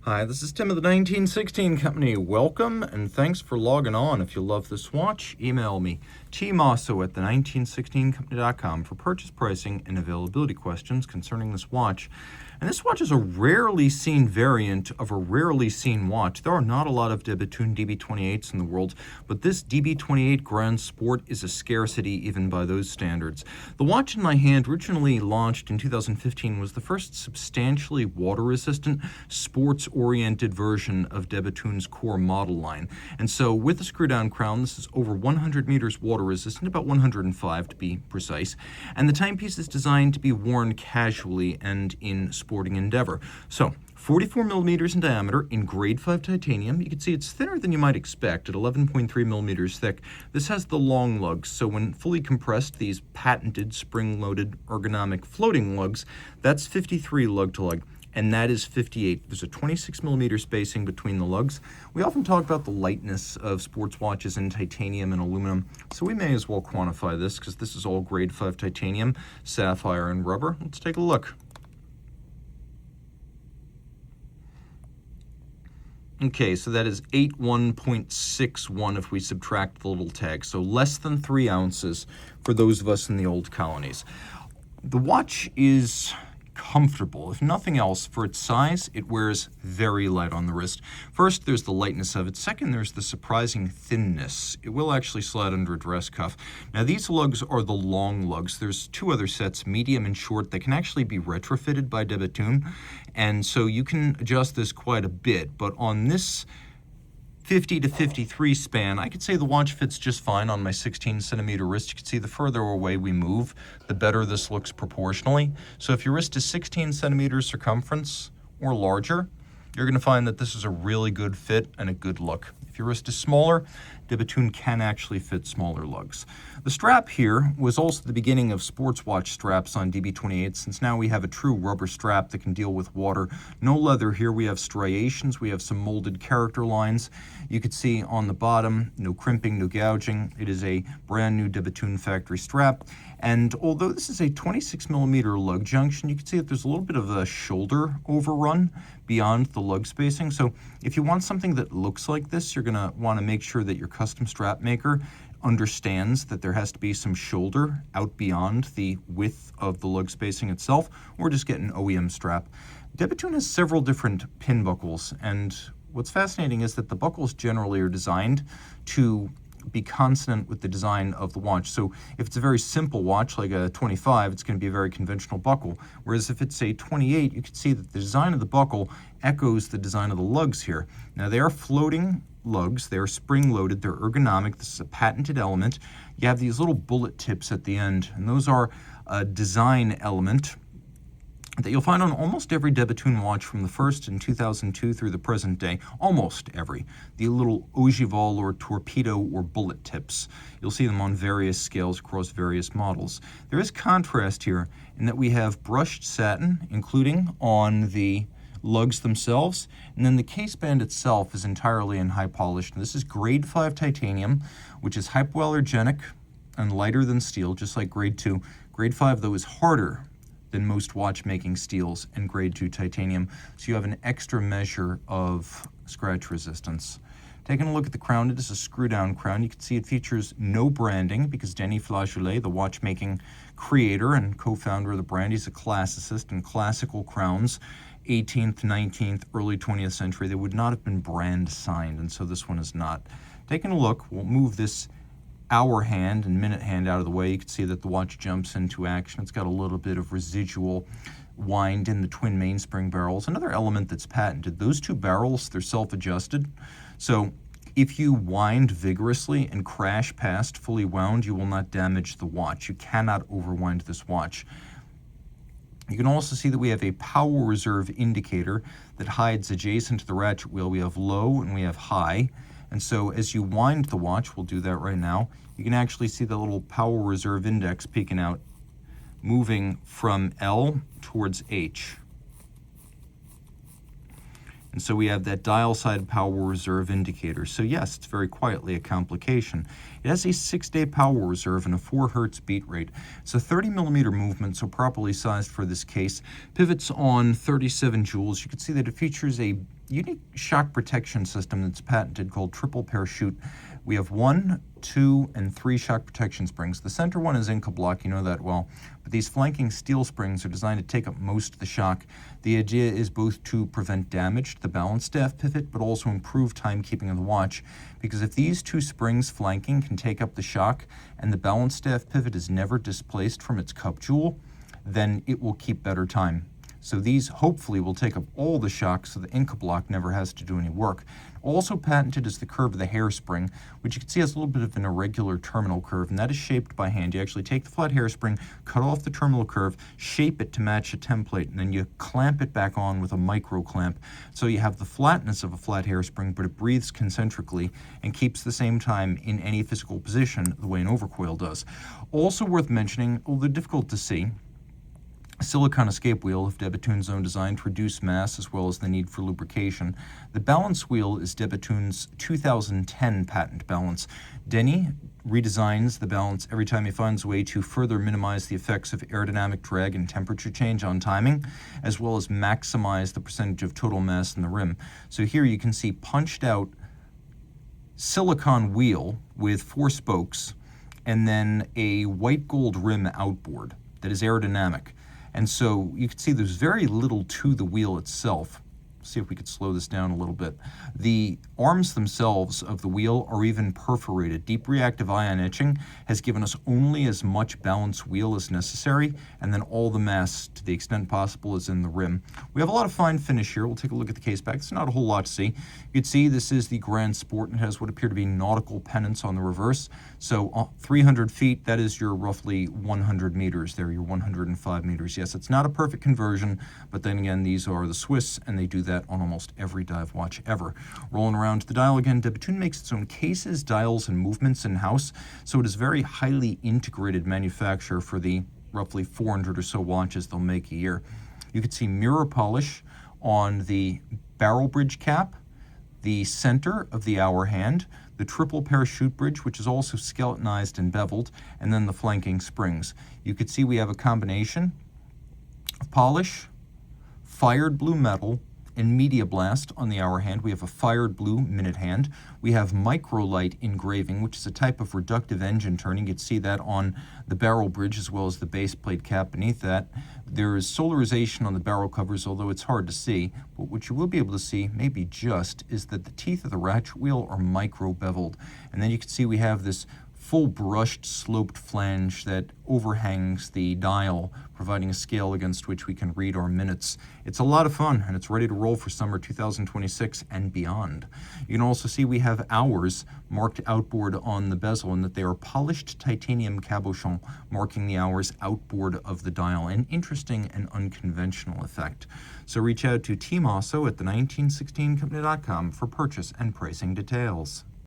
Hi, this is Tim of the 1916 Company. Welcome and thanks for logging on. If you love this watch, email me, Team Mosso at the1916company.com for purchase pricing and availability questions concerning this watch. And this watch is a rarely seen variant of a rarely seen watch. There are not a lot of Bethune DB28s in the world, but this DB28 Grand Sport is a scarcity even by those standards. The watch in my hand, originally launched in 2015, was the first substantially water-resistant, sports-oriented version of Bethune's core model line. And so with a screw-down crown, this is over 100 meters water-resistant, about 105 to be precise. And the timepiece is designed to be worn casually and in sporting endeavor. So 44 millimeters in diameter in grade 5 titanium. You can see it's thinner than you might expect at 11.3 millimeters thick. This has the long lugs, so when fully compressed, these patented spring-loaded ergonomic floating lugs, that's 53 lug-to-lug, and that is 58. There's a 26 millimeter spacing between the lugs. We often talk about the lightness of sports watches in titanium and aluminum, so we may as well quantify this because this is all grade 5 titanium, sapphire, and rubber. Let's take a look. Okay, so that is 81.61 if we subtract the little tag, so less than 3 ounces for those of us in the old colonies. The watch is comfortable. If nothing else, for its size, it wears very light on the wrist. First, there's the lightness of it. Second, there's the surprising thinness. It will actually slide under a dress cuff. Now, these lugs are the long lugs. There's 2 other sets, medium and short, that can actually be retrofitted by Bethune, and so you can adjust this quite a bit. But on this 50 to 53 span, I could say the watch fits just fine on my 16 centimeter wrist. You can see the further away we move, the better this looks proportionally. So if your wrist is 16 centimeters circumference or larger, you're going to find that this is a really good fit and a good look. If your wrist is smaller, Bethune can actually fit smaller lugs. The strap here was also the beginning of sports watch straps on DB28, since now we have a true rubber strap that can deal with water. No leather here. We have striations. We have some molded character lines. You can see on the bottom, no crimping, no gouging. It is a brand new Bethune factory strap. And although this is a 26 millimeter lug junction, you can see that there's a little bit of a shoulder overrun beyond the lug spacing. So if you want something that looks like this, you're going to want to make sure that your custom strap maker understands that there has to be some shoulder out beyond the width of the lug spacing itself, or just get an OEM strap. Bethune has several different pin buckles, and what's fascinating is that the buckles generally are designed to be consonant with the design of the watch. So if it's a very simple watch like a 25, it's going to be a very conventional buckle. Whereas if it's a 28, you can see that the design of the buckle echoes the design of the lugs here. Now they are floating lugs, they're spring-loaded, they're ergonomic, this is a patented element. You have these little bullet tips at the end, and those are a design element that you'll find on almost every Bethune watch from the first in 2002 through the present day, almost every. The little ogival or torpedo or bullet tips. You'll see them on various scales across various models. There is contrast here in that we have brushed satin, including on the lugs themselves, and then the case band itself is entirely in high polish. And this is grade 5 titanium, which is hypoallergenic and lighter than steel, just like grade 2. Grade 5, though, is harder than most watchmaking steels and grade 2 titanium, so you have an extra measure of scratch resistance. Taking a look at the crown, it is a screw-down crown. You can see it features no branding because Denis Flageolet, the watchmaking creator and co-founder of the brand, he's a classicist in classical crowns, 18th, 19th, early 20th century. They would not have been brand signed, and so this one is not. Taking a look, we'll move this hour hand and minute hand out of the way. You can see that the watch jumps into action. It's got a little bit of residual wind in the twin mainspring barrels. Another element that's patented, those 2 barrels, they're self-adjusted. So if you wind vigorously and crash past fully wound, you will not damage the watch. You cannot overwind this watch. You can also see that we have a power reserve indicator that hides adjacent to the ratchet wheel. We have low and we have high. And so as you wind the watch, we'll do that right now, you can actually see the little power reserve index peeking out, moving from L towards H. And so we have that dial side power reserve indicator. So yes, it's very quietly a complication. It has a 6-day power reserve and a 4 hertz beat rate. It's a 30 millimeter movement, so properly sized for this case. Pivots on 37 joules. You can see that it features a unique shock protection system that's patented called triple parachute. We have 1, 2, and 3 shock protection springs. The center one is Incablock, you know that well, but these flanking steel springs are designed to take up most of the shock. The idea is both to prevent damage to the balance staff pivot, but also improve timekeeping of the watch, because if these 2 springs flanking can take up the shock and the balance staff pivot is never displaced from its cup jewel, then it will keep better time. So these hopefully will take up all the shock so the Incablock never has to do any work. Also patented is the curve of the hairspring, which you can see has a little bit of an irregular terminal curve, and that is shaped by hand. You actually take the flat hairspring, cut off the terminal curve, shape it to match a template, and then you clamp it back on with a micro clamp. So you have the flatness of a flat hairspring, but it breathes concentrically and keeps the same time in any physical position the way an overcoil does. Also worth mentioning, although difficult to see, silicone escape wheel of de Bethune's own design to reduce mass as well as the need for lubrication. The balance wheel is de Bethune's 2010 patent balance. Denny redesigns the balance every time he finds a way to further minimize the effects of aerodynamic drag and temperature change on timing, as well as maximize the percentage of total mass in the rim. So here you can see punched out silicone wheel with 4 spokes and then a white gold rim outboard that is aerodynamic. And so you can see there's very little to the wheel itself. See if we could slow this down a little bit. The arms themselves of the wheel are even perforated. Deep reactive ion etching has given us only as much balance wheel as necessary, and then all the mass, to the extent possible, is in the rim. We have a lot of fine finish here. We'll take a look at the case back. It's not a whole lot to see. You can see this is the Grand Sport, and it has what appear to be nautical pennants on the reverse. So 300 feet, that is your roughly 100 meters there, your 105 meters. Yes, it's not a perfect conversion, but then again, these are the Swiss, and they do that on almost every dive watch ever. Rolling around to the dial again, de Bethune makes its own cases, dials, and movements in-house, so it is very highly integrated manufacturer for the roughly 400 or so watches they'll make a year. You can see mirror polish on the barrel bridge cap, the center of the hour hand, the triple parachute bridge, which is also skeletonized and beveled, and then the flanking springs. You can see we have a combination of polish, fired blue metal, and media blast on the hour hand. We have a fired blue minute hand. We have microlight engraving, which is a type of reductive engine turning. You can see that on the barrel bridge as well as the base plate cap beneath that. There is solarization on the barrel covers, although it's hard to see. But what you will be able to see, maybe just, is that the teeth of the ratchet wheel are micro beveled. And then you can see we have this full brushed sloped flange that overhangs the dial, providing a scale against which we can read our minutes. It's a lot of fun, and it's ready to roll for summer 2026 and beyond. You can also see we have hours marked outboard on the bezel, and that they are polished titanium cabochon, marking the hours outboard of the dial, an interesting and unconventional effect. So reach out to Team Mosso at the 1916company.com for purchase and pricing details.